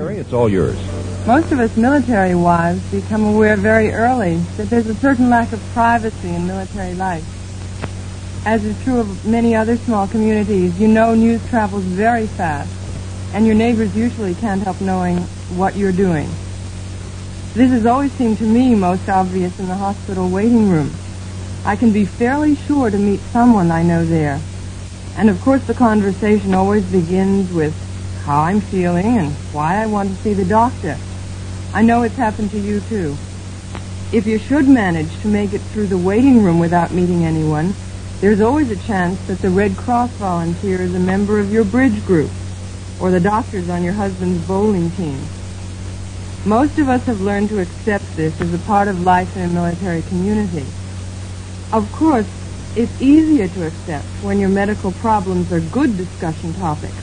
Mary, it's all yours. Most of us military wives become aware very early that there's a certain lack of privacy in military life. As is true of many other small communities, you know news travels very fast, and your neighbors usually can't help knowing what you're doing. This has always seemed to me most obvious in the hospital waiting room. I can be fairly sure to meet someone I know there. And of course the conversation always begins with how I'm feeling and why I want to see the doctor. I know it's happened to you too. If you should manage to make it through the waiting room without meeting anyone, there's always a chance that the Red Cross volunteer is a member of your bridge group, or the doctor's on your husband's bowling team. Most of us have learned to accept this as a part of life in a military community. Of course, it's easier to accept when your medical problems are good discussion topics.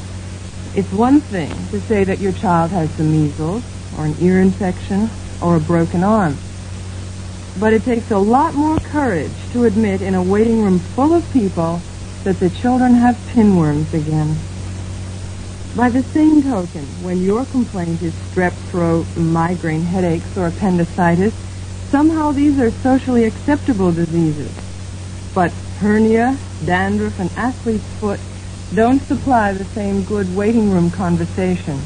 It's one thing to say that your child has the measles, or an ear infection, or a broken arm. But it takes a lot more courage to admit in a waiting room full of people that the children have pinworms again. By the same token, when your complaint is strep throat, migraine headaches, or appendicitis, somehow these are socially acceptable diseases. But hernia, dandruff, and athlete's foot don't supply the same good waiting room conversation.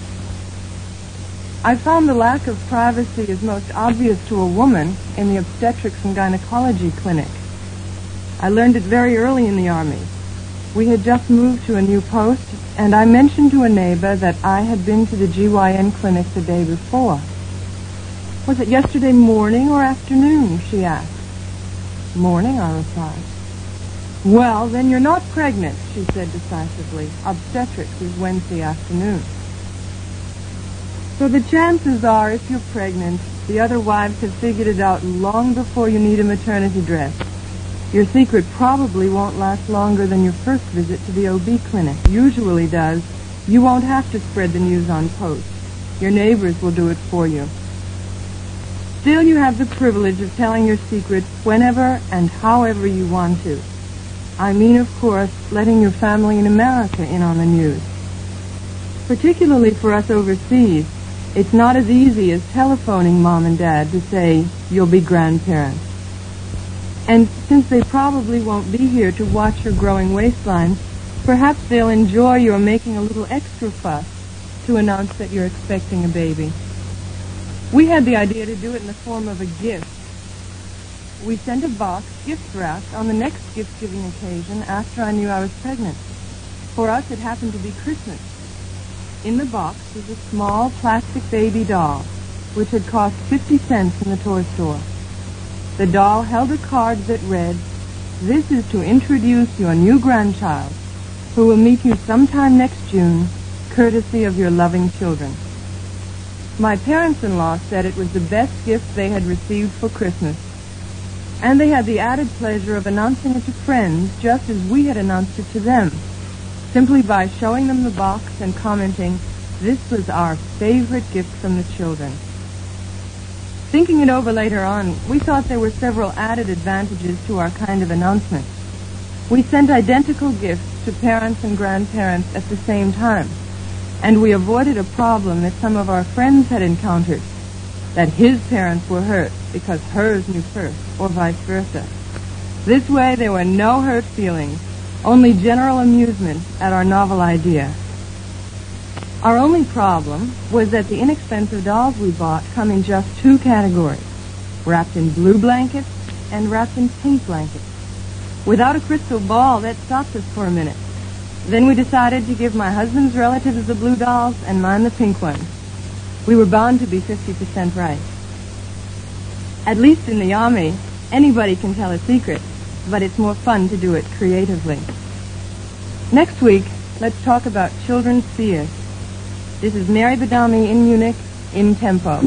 I found the lack of privacy is most obvious to a woman in the obstetrics and gynecology clinic. I learned it very early in the Army. We had just moved to a new post, and I mentioned to a neighbor that I had been to the GYN clinic the day before. Was it yesterday morning or afternoon, she asked. Morning, I replied. Well, then you're not pregnant, she said decisively. Obstetrics is Wednesday afternoon. So the chances are, if you're pregnant, the other wives have figured it out long before you need a maternity dress. Your secret probably won't last longer than your first visit to the OB clinic usually does. You won't have to spread the news on post. Your neighbors will do it for you. Still, you have the privilege of telling your secret whenever and however you want to. I mean, of course, letting your family in America in on the news. Particularly for us overseas, it's not as easy as telephoning Mom and Dad to say, you'll be grandparents. And since they probably won't be here to watch your growing waistline, perhaps they'll enjoy your making a little extra fuss to announce that you're expecting a baby. We had the idea to do it in the form of a gift. We sent a box, gift wrapped, on the next gift-giving occasion after I knew I was pregnant. For us, it happened to be Christmas. In the box was a small plastic baby doll, which had cost 50 cents in the toy store. The doll held a card that read, "This is to introduce your new grandchild, who will meet you sometime next June, courtesy of your loving children." My parents-in-law said it was the best gift they had received for Christmas. And they had the added pleasure of announcing it to friends just as we had announced it to them, simply by showing them the box and commenting, "This was our favorite gift from the children." Thinking it over later on, we thought there were several added advantages to our kind of announcement. We sent identical gifts to parents and grandparents at the same time, and we avoided a problem that some of our friends had encountered, that his parents were hurt because hers knew first, or vice versa. This way, there were no hurt feelings, only general amusement at our novel idea. Our only problem was that the inexpensive dolls we bought come in just two categories, wrapped in blue blankets and wrapped in pink blankets. Without a crystal ball, that stopped us for a minute. Then we decided to give my husband's relatives the blue dolls and mine the pink ones. We were bound to be 50% right. At least in the Army, anybody can tell a secret, but it's more fun to do it creatively. Next week, let's talk about children's fears. This is Mary Badami in Munich, in tempo.